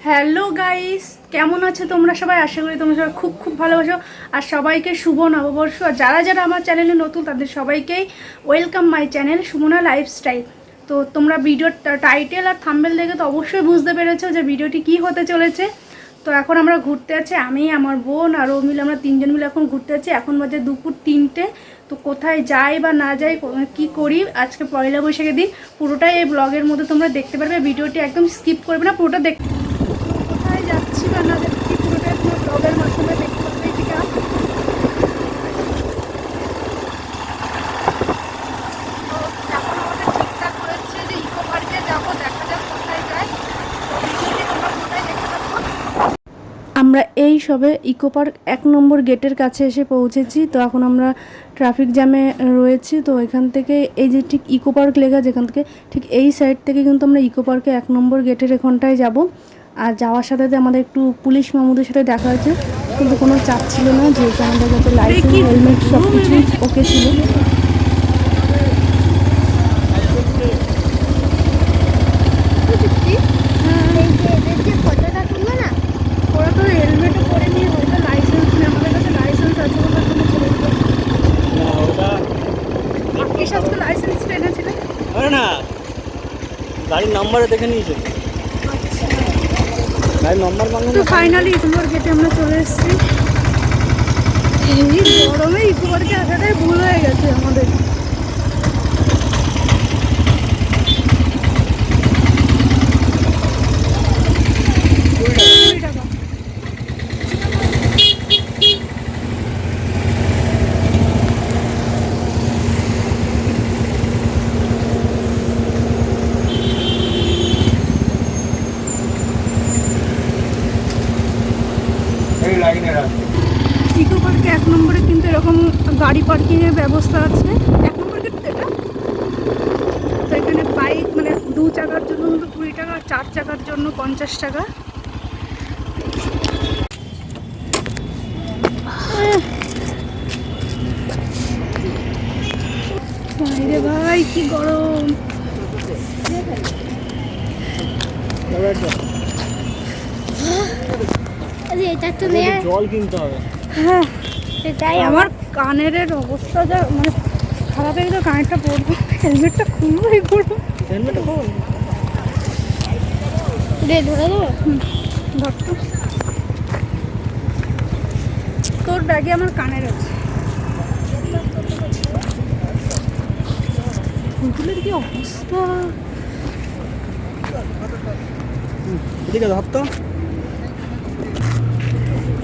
Hello guys, কেমন আছো তোমরা সবাই? আশা করি তোমরা সবাই খুব খুব ভালোবাসো। আর সবাইকে শুভ নববর্ষ। আর যারা যারা আমার চ্যানেলে নতুন তাদের সবাইকেই welcome my channel Sumana lifestyle. তো তোমরা ভিডিওর টাইটেল আর থাম্বনেল দেখে তো অবশ্যই বুঝতে পেরেছো যে ভিডিওটি কি হতে চলেছে। তো এখন আমরা ঘুরতে আছি, আমি, আমার বোন আর ও মিলে, আমরা তিনজন মিলে এখন ঘুরতে আছি। এখন বাজে দুপুর 3টে। তো কোথায় যাই বা না যাই, কি করি আজকে পয়লা বৈশাখের দিন, পুরোটাই এই ব্লগের মধ্যে তোমরা দেখতে পারবে। ভিডিওটি একদম স্কিপ করবে না, পুরোটা দেখ। কোথায় যাচ্ছি বা না যাচ্ছি পুরোটাই তোমার ব্লগের মাধ্যমে দেখতে পাবে। ঠিক আছে, ঠিকঠাক করেছে যে ইকো পার্কে যাবো, দেখা যাক কোথায় যাই। আমরা এই সবে ইকো পার্ক 1 নম্বর গেটের কাছে এসে পৌঁছেছি। তো এখন আমরা ট্রাফিক জ্যামে রয়েছি। তো এখান থেকে এই যে ঠিক ইকো পার্ক লেখা, যেখান থেকে ঠিক এই সাইড থেকে কিন্তু আমরা ইকো পার্কে 1 নম্বর গেটের এখানটায় যাব। আর যাওয়ার সাথে আমাদের একটু পুলিশ মামুদের সাথে দেখা হয়েছে, কিন্তু কোনো চাপ ছিল না, যেহেতু আমাদের কাছে লাইসেন্স, হেলমেট সব কিছুই ওকে ছিল। ওরা তো হেলমেটও পরে নিয়ে, হয়তো লাইসেন্স নেই, আমাদের কাছে লাইসেন্স আছে বলে তুমি চলে আপনি সাথে লাইসেন্স এনেছিলেন? না, গাড়ির নাম্বারে দেখে নিয়েছে। গাড়ির নাম্বার মাঙ্গো। তো ফাইনালি ইকোপার্ক গেটে আমরা চলে এসেছি। এই গরমে ইকোপার্কে আসাটাই ভুল হয়ে গেছে আমাদের। ইকো পার্কে 1 নম্বরে কিন্তু এরকম গাড়ি পার্কিংয়ের ব্যবস্থা আছে। 1 নম্বর গেট এটা। তো এখানে বাইক মানে 2 চাকার জন্য কিন্তু 20 টাকা, 4 চাকার জন্য 50 টাকা। বাইরে ভাই কি গরম! জল কিনতে হবে। হ্যাঁ, এটাই আমার কানের অবস্থা যা মানে খারাপ হয়ে গেলে, কানেরটা পরবো, হেলমেটটা খুলবো, এই করবো। হেলমেটটা বল ধরে দেবো, ধর তো। তোর ব্যাগে আমার কানের আছে। ফুলগুলোর কি অবস্থা! এদিকে ধর তো।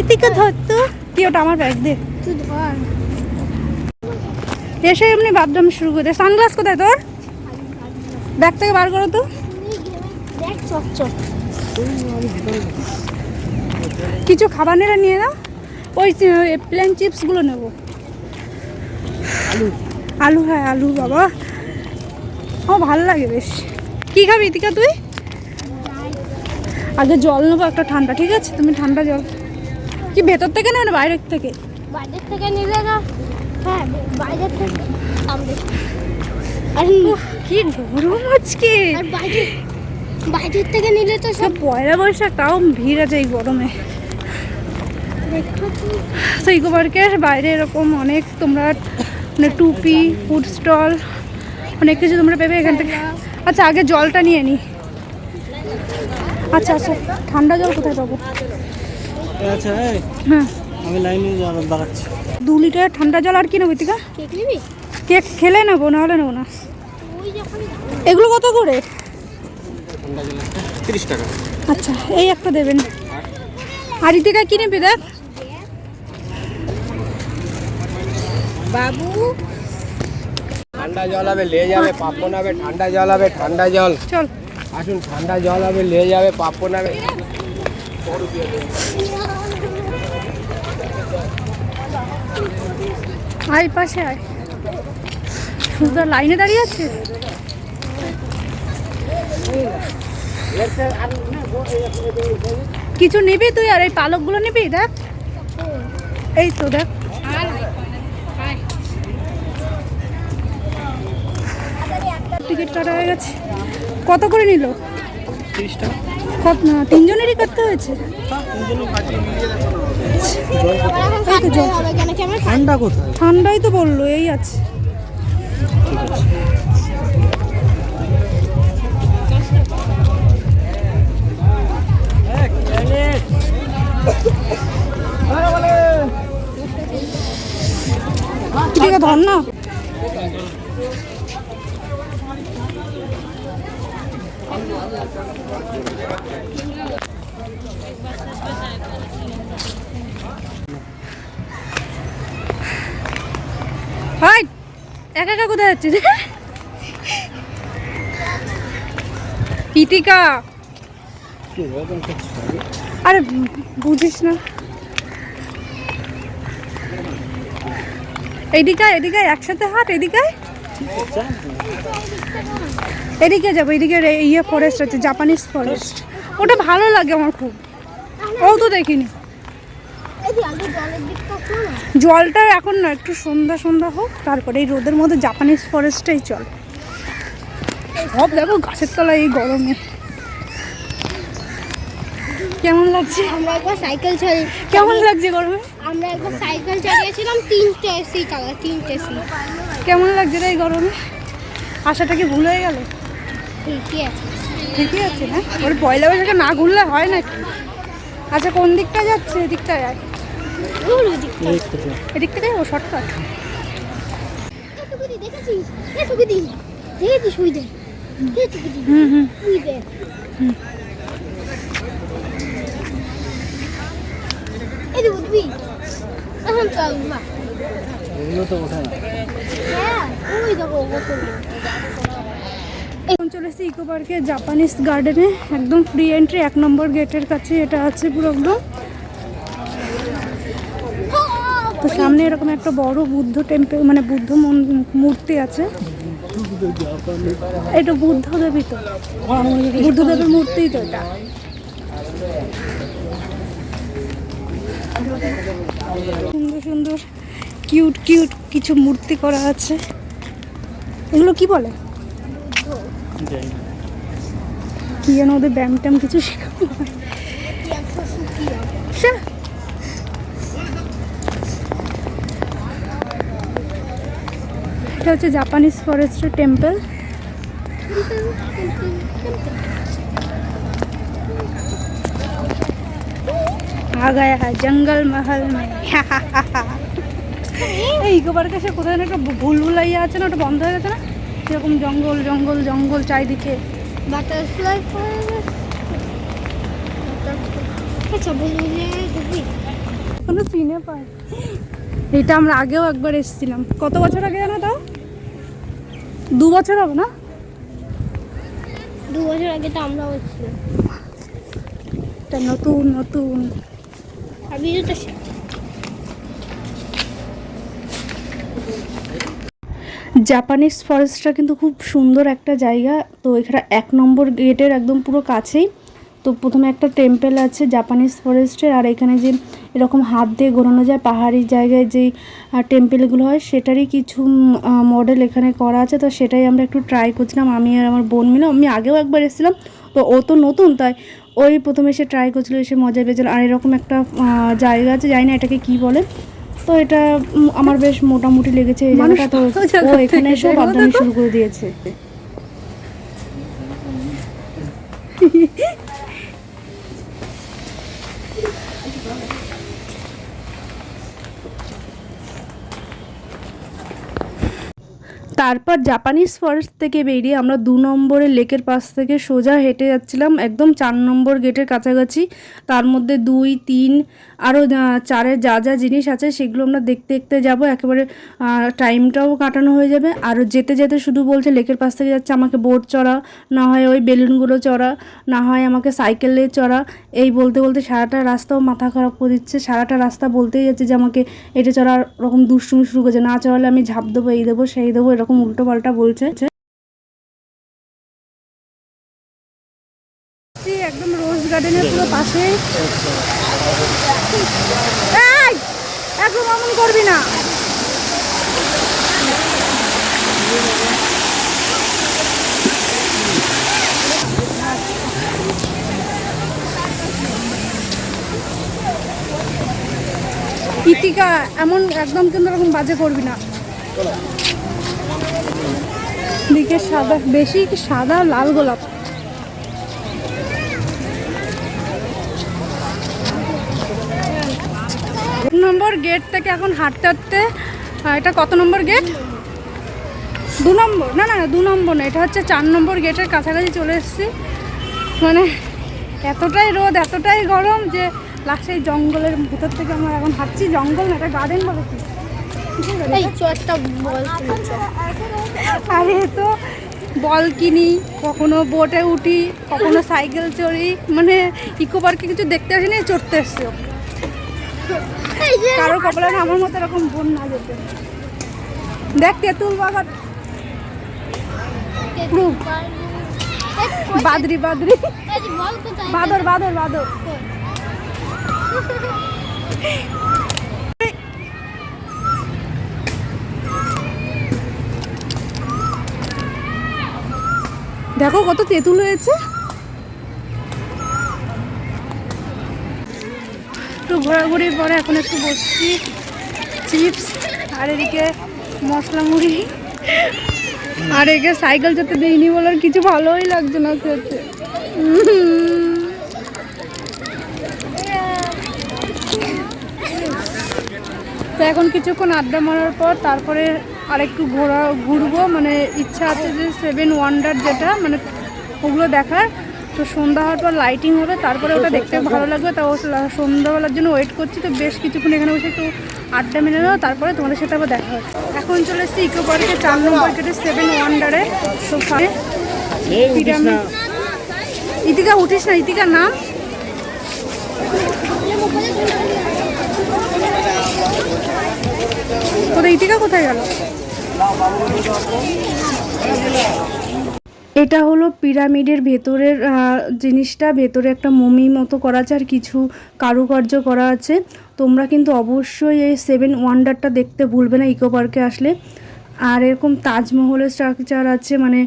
এদিকে ধর তো। কি ওটা আমার ব্যাগ দে, তুই ধর। এসে এমনি বাথরুম শুরু করে দে। সানগ্লাস কোথায় তোর? ব্যাগ থেকে বার করো তো। কিছু খাবার নেড়ে নিয়ে নাও। ওই প্লেন চিপসগুলো নেবো। আলু আলু, হ্যাঁ আলু বাবা, আমার ভালো লাগে বেশ। কি খাবি ইতিকা তুই? আগে জল নেবো একটা ঠান্ডা, ঠিক আছে? তুমি ঠান্ডা জল কি ভেতর থেকে নেবে না বাইরের থেকে? বাইরের থেকে নিলে না, হ্যাঁ বাইরের থেকে আর কি গরম আজকে! আর বাইরের থেকে নিলে তো সব পয়লা বৈশাখ, তাও ভিড় আছে এই গরমে। তো ইকো পার্কের বাইরে এরকম অনেক তোমরা মানে টুপি, ফুড স্টল, অনেক কিছু তোমরা পেবে এখান থেকে। আচ্ছা আগে জলটা নিয়ে নিই। আচ্ছা আচ্ছা, ঠান্ডা জল কোথায় পাবো? আচ্ছা, হ্যাঁ আমি লাইনে দাঁড়াচ্ছি। 2 লিটার ঠান্ডা জল। আর কি নেবো ইতিকা? কেক নিবি? কেক খেলে নেবো, নাহলে নেবো না। তুই যখন এগুলো কত করে? 30 টাকা। আচ্ছা, এই একটা দেবেন। আর ইতিকা কি নেবে দেখ বাবু, ঠান্ডা জল হবে নিয়ে যাবে, পাপ্পন হবে। ঠান্ডা জল হবে, ঠান্ডা জল। চল। আসুন, ঠান্ডা জল হবে নিয়ে যাবে, পাপ্পন হবে। আয় পাশে আয়। সুন্দর লাইনে দাঁড়িয়ে আছে। কিছু নিবি তুই? আর এই পালকগুলো নিবি? দেখ, এই তো দেখ। টিকিট কাটা হয়ে গেছে। কত করে নিল? 30 টাকা। তিনজনেরই করতে হয়েছে। এই তো জল। ঠান্ডা কোথায়? ঠান্ডাই তো বললো, এই আছে। ঠিক আছে, ধর না। হাই, একা একা কোথায় যাচ্ছিস? ইতিকা, আরে বুঝিস না। এদিকে এদিকে একসাথে হাট, এদিকে এদিকে যাবো। এদিকে ইয়ে ফরেস্ট আছে, জাপানিজ ফরেস্ট, ওটা ভালো লাগে আমার খুব। ও তো দেখিনি। জলটা এখন না, একটু সন্ধ্যা সন্ধ্যা হোক, তারপরে এই রোদের মধ্যে জাপানিজ ফরেস্টটাই চল। সব দেখো গাছের তলায় এই গরমে কেমন লাগছে। আমরা একবার সাইকেল চালিয়ে, কেমন লাগছে গরমে? আমরা একবার সাইকেল চালিয়েছিলাম, 3টে সিট আলাদা, 3টে সিট। কেমন লাগছে রে এই গরমে? আশাটা কি ভুল হয়ে গেল? ঠিকই আছে, ঠিকই আছে। হ্যাঁ, ওর পয়লা বৈশাখে না ঘুরলে হয় নাকি? আচ্ছা, কোন দিকটা যাচ্ছে? এদিকটা যায়, এদিক থেকে যাবো শর্টকাট। দেখেছিস? দেখেছিস ওই দেখ, হুম হুম। ওই দেখ। এই যে উঠবি এখন, চল মা। এগুলো তো ওঠে না। হ্যাঁ, ওই দেখো কত। এখন চলে এসেছি ইকো পার্কে, জাপানিজ গার্ডেনে। একদম ফ্রি এন্ট্রি, 1 নম্বর গেটের কাছে এটা আছে পুরো একদম। তো সামনে এরকম একটা বড় বুদ্ধ টেম্পল, মানে বুদ্ধ মূর্তি আছে। এটা বুদ্ধদেবী, তো বুদ্ধদেবের মূর্তি তো এটা। সুন্দর সুন্দর কিউট কিউট কিছু মূর্তি করা আছে। এগুলো কি বলে? কি যেন ওদের ব্যায়াম ট্যাম কিছু শেখানো হয়। এটা হচ্ছে জাপানিজ ফরেস্টের টেম্পল। आ गया है जंगल महल में। এই ইকো পার্কে এসে কোথায় না একটা ভুলভুলাইয়া আছে না, ওটা বন্ধ হয়ে গেছে না? এরকম জঙ্গল জঙ্গল জঙ্গল চারিদিকে। বাটারফ্লাই আচ্ছা বলুন, কোনো চিনে পাই। এটা আমরা আগেও একবার এসেছিলাম। কত বছর আগে জানো তাও? 2 বছর হবে না? 2 বছর আগে তো আমরাও এসেছিলাম। এটা নতুন নতুন। আমি তো জাপানিজ ফরেস্টটা কিন্তু খুব সুন্দর একটা জায়গা। তো এখানে 1 নম্বর গেটের একদম পুরো কাছেই। তো প্রথমে একটা টেম্পল আছে জাপানিজ ফরেস্টের, আর এখানে যে এরকম হাত দিয়ে ঘোরানো যায় পাহাড়ি জায়গায় যেই টেম্পলগুলো হয়, সেটারই কিছু মডেল এখানে করা আছে। তো সেটাই আমরা একটু ট্রাই করছিলাম, আমি আর আমার বোন মিলে। আমি আগেও একবার এসেছিলাম, তো ও তো নতুন, তাই ওই প্রথমে এসে ট্রাই করছিল, এসে মজা পেয়েছিল। আর এরকম একটা জায়গা আছে, জানি না এটাকে কী বলে। তো এটা আমার বেশ মোটামুটি লেগেছে এই জায়গাটা। তো ও এখানে এসে বাদামি শুরু করে দিয়েছে। তারপর জাপানিজ ফরেস্ট থেকে বেরিয়ে আমরা 2 নম্বরের লেকের পাশ থেকে সোজা হেঁটে যাচ্ছিলাম একদম 4 নম্বর গেটের কাছাকাছি। তার মধ্যে 2, 3 আরও 4-এর যা যা জিনিস আছে সেগুলো আমরা দেখতে দেখতে যাব। একেবারে টাইমটাও কাটানো হয়ে যাবে। আর যেতে যেতে শুধু বলছে লেকের পাশ থেকে যাচ্ছে, আমাকে বোট চড়া, না হয় ওই বেলুনগুলো চড়া, না হয় আমাকে সাইকেলে চড়া। এই বলতে বলতে সারাটা রাস্তাও মাথা খারাপ করে দিচ্ছে। সারাটা রাস্তা বলতেই যাচ্ছে যে আমাকে এটা চড়ার ওরকম দুষ্টুমি শুরু করছে, না চড়ালে আমি ঝাঁপ দেবো, এই দেবো সেই দেবো, এরকম উল্টো পাল্টা বলছে। একদম রোজ গার্ডেনের পুরো পাশে। একদম এমন করবি না। ইতিকা এমন একদম কিন্তু এরকম বাজে করবি না। দিকে সাদা, বেশি সাদা লাল গোলাপ। 2 নম্বর গেট থেকে এখন হাঁটতে হাঁটতে, এটা কত নম্বর গেট? 2 নম্বর, না 2 নম্বর না, এটা হচ্ছে 4 নম্বর গেটের কাছাকাছি চলে এসেছি। মানে এতটাই রোদ, এতটাই গরম যে লাস্টে জঙ্গলের ভিতর থেকে আমরা এখন হাঁটছি। জঙ্গল না, এটা গার্ডেন বলে কি। এই চটটা বল। আরে তো বল কিনি, কখনো বোটে উঠি, কখনো সাইকেল চড়ি, মানে ইকো পার্কে কিছু দেখতে আসিনি, চড়তে এসছি। কারো কপালে না আমার মতো এরকম বোন না যেতে। দেখ তেঁতুল বাগান, বাদরি বাদরি, বাদর বাদর বাদর। দেখো কত তেঁতুল হয়েছে। একটু ঘোরাঘুরির পরে এখন একটু বসছি, চিপস আর এদিকে মশলা মুড়ি, আর এদিকে সাইকেল যেতে দিইনি বলার কিছু ভালোই লাগছে না খেতে। তো এখন কিছুক্ষণ আড্ডা মারার পর তারপরে আরেকটু ঘুরবো, মানে ইচ্ছা আছে যে 7 ওয়ান্ডার যেটা, মানে ওগুলো দেখার। তো সন্ধ্যা হওয়ার পর লাইটিং হবে, তারপরে ওটা দেখতে ভালো লাগবে। তাও সন্ধ্যাবেলার জন্য ওয়েট করছি। তো বেশ কিছুক্ষণ এখানে বসে একটু আড্ডা মেরে নেবো, তারপরে তোমাদের সাথে আবার দেখা হচ্ছে। এখন চলে এসেছি ইকো পার্কে 4 নম্বর গেটে 7 ওয়ান্ডারে। তো পিরামিড। ইতিকা উঠিস না, ইতিকার নাম। তোদের ইতিকা কোথায় গেল? এটা হলো পিরামিডের ভেতরের জিনিসটা। ভেতরে একটা মমি মতো করা আছে আর কিছু কারুকার্য করা আছে। তোমরা কিন্তু অবশ্যই এই 7 ওয়ান্ডারটা দেখতে ভুলবে না ইকো পার্কে আসলে। আর এরকম তাজমহলের স্ট্রাকচার আছে, মানে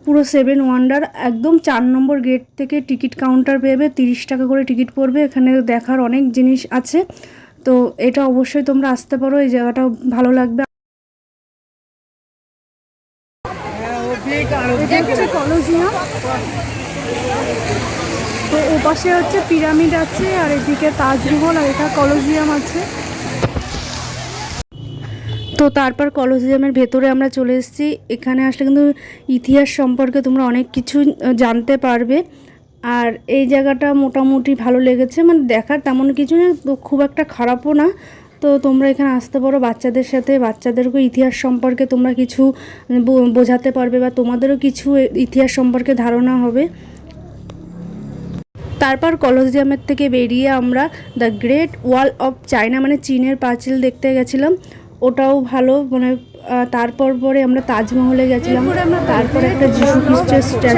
পুরো 7 ওয়ান্ডার। একদম 4 নম্বর গেট থেকে টিকিট কাউন্টার পেবে, 30 টাকা করে টিকিট পড়বে। এখানে দেখার অনেক জিনিস আছে। তো এটা অবশ্যই তোমরা আসতে পারো, এই জায়গাটা ভালো লাগবে। এটা হচ্ছে কলোজিয়াম। তো ওপাশে হচ্ছে পিরামিড আছে, আর এদিকে তাজমহল, আর এটা কলোজিয়াম আছে। তো তারপর কলোজিয়ামের ভেতরে আমরা চলে এসেছি। এখানে আসলে কিন্তু ইতিহাস সম্পর্কে তোমরা অনেক কিছু জানতে পারবে। আর এই জায়গাটা মোটামুটি ভালো লেগেছে, মানে দেখার তেমন কিছু না, তো খুব একটা খারাপও না। তো তোমরা এখানে আসতে পারো বাচ্চাদের সাথে, বাচ্চাদেরকে ইতিহাস সম্পর্কে তোমরা কিছু বোঝাতে পারবে, বা তোমাদেরও কিছু ইতিহাস সম্পর্কে ধারণা হবে। তারপর কলোজিয়ামের থেকে বেরিয়ে আমরা the great wall of China, মানে চীনের পাঁচিল দেখতে গেছিলাম। ওটাও ভালো, মানে তারপর পরে আমরা তাজমহলে গেছিলাম, তারপরে একটা যিশু খ্রিস্টের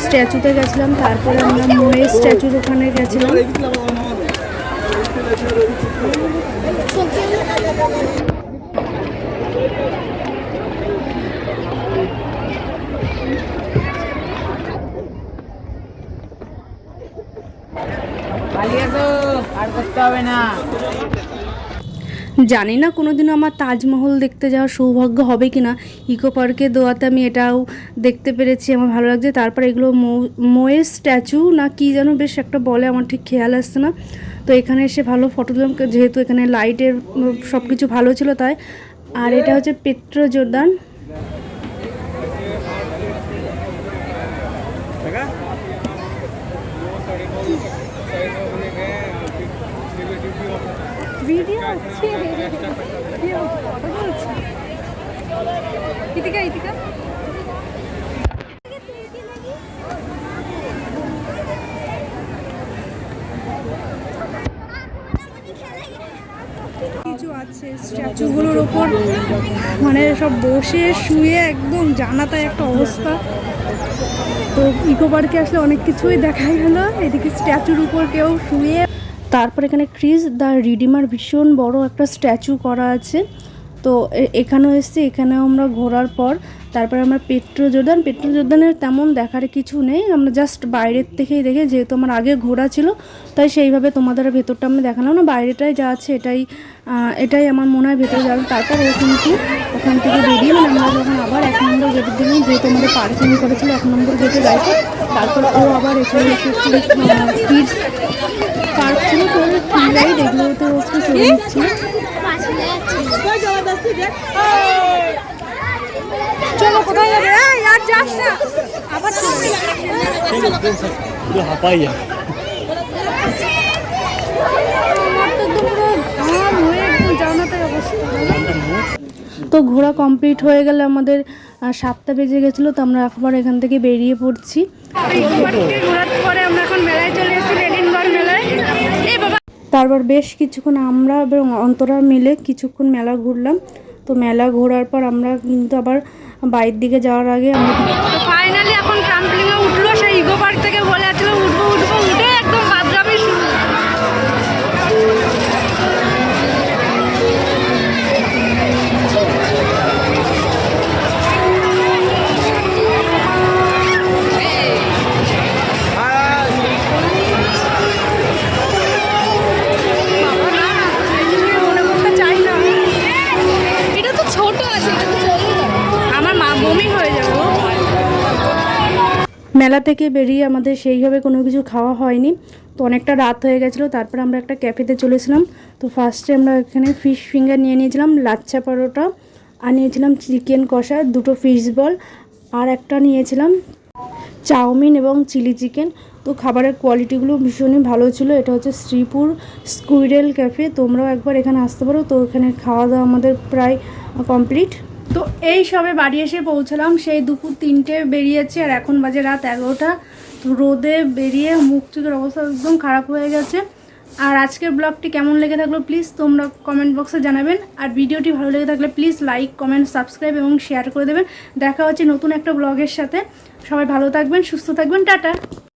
স্ট্যাচুতে গেছিলাম, তারপরে আমরা মোয়ের স্ট্যাচুর ওখানে গেছিলাম। জানি না কোনোদিনও আমার তাজমহল দেখতে যাওয়ার সৌভাগ্য হবে কি না। ইকো পার্কে দোয়াতে আমি এটাও দেখতে পেরেছি, আমার ভালো লাগছে। তারপর এগুলো মোয়ের স্ট্যাচু না কি যেন বেশ একটা বলে, আমার ঠিক খেয়াল আসছে না। তো এখানে এসে ভালো ফটো তুললাম, যেহেতু এখানে লাইটের সব কিছু ভালো ছিল তাই। আর এটা হচ্ছে পেট্রো জর্দান। ভিডিও আছে, কথা বলছি। ইতিকা ইতিকা কিছু আছে স্ট্যাচুগুলোর ওপর, মানে সব বসে শুয়ে একদম জানাতায় একটা অবস্থা। তো ইকো পার্কে আসলে অনেক কিছুই দেখাই গেল। এদিকে স্ট্যাচুর উপর কেউ শুয়ে। তারপর এখানে ক্রিস দ্য রিডিমার ভীষণ বড় একটা স্ট্যাচু করা আছে। তো এখানেও এসেছি, এখানেও আমরা ঘোরার পর তারপর আমরা পেট্রো জোরদানের তেমন দেখার কিছু নেই, আমরা জাস্ট বাইরের থেকেই দেখে, যেহেতু আমার আগে ঘোরা ছিল তাই সেইভাবে তোমাদের ভেতরটা আমি দেখালাম না, বাইরেটাই যা আছে এটাই আমার মনে হয় ভেতরে যাবে। তারপর ও কিন্তু ওখান থেকে বেরিয়ে আমরা যখন আবার 1 নম্বর গেটের দিকে, যেহেতু আমাদের পার্কিং করেছিল 1 নম্বর গেটে গাড়িতে, তারপর ও আবার এখানে এসে কিডস পার্ক ছিল, তো ফিল্ডাই দেখলো, তো ও একটু চলে নিচ্ছিল। চলো কোথায় যাবে? আর যাস না, আবার পুরো হাঁপাই যায়। তো ঘোরা কমপ্লিট হয়ে গেলে আমাদের 7টা বেজে গেছিলো, তো আমরা একবার এখান থেকে বেরিয়ে পড়ছি। ঘোরার পরে আমরা এখন মেলায় চলে এসেছি, রেডিনগড় মেলায়। তারপর বেশ কিছুক্ষণ আমরা এবং অন্তরা মিলে কিছুক্ষণ মেলা ঘুরলাম। তো মেলা ঘোরার পর আমরা কিন্তু আবার বাইরের দিকে যাওয়ার আগে আমরা ফাইনালি এখন ট্রাম্পলিংয়ে উঠলো, সেই ইকো পার্ক থেকে বলে আসছিল উঠবো উঠে একদম বাদরামি শুরু। মেলা থেকে বেরিয়ে আমাদের সেইভাবে কোনো কিছু খাওয়া হয়নি, তো অনেকটা রাত হয়ে গেছিলো। তারপর আমরা একটা ক্যাফেতে চলেছিলাম। তো ফার্স্টে আমরা এখানে ফিশ ফিঙ্গার নিয়ে নিয়েছিলাম, লাচ্ছা পরোটা, আর নিয়েছিলাম চিকেন কষা, 2টো ফিশ বল, আর একটা নিয়েছিলাম চাউমিন এবং চিলি চিকেন। তো খাবারের কোয়ালিটিগুলো ভীষণই ভালো ছিল। এটা হচ্ছে শ্রীপুর স্কুইরেল ক্যাফে, তোমরাও একবার এখানে আসতে পারো। তো এখানে খাওয়া দাওয়া আমাদের প্রায় কমপ্লিট। তো এই সবে বাড়ি এসে পৌঁছলাম, সেই দুপুর 3টে বেরিয়েছি আর এখন বাজে রাত 11টা। তো রোদে বেরিয়ে মুখ চোখের অবস্থা একদম খারাপ হয়ে গেছে। আর আজকের ব্লগটি কেমন লেগে থাকলো প্লিজ তোমরা কমেন্ট বক্সে জানাবেন, আর ভিডিওটি ভালো লেগে থাকলে প্লিজ লাইক, কমেন্ট, সাবস্ক্রাইব এবং শেয়ার করে দেবেন। দেখা হচ্ছে নতুন একটা ব্লগের সাথে। সবাই ভালো থাকবেন, সুস্থ থাকবেন, টাটা।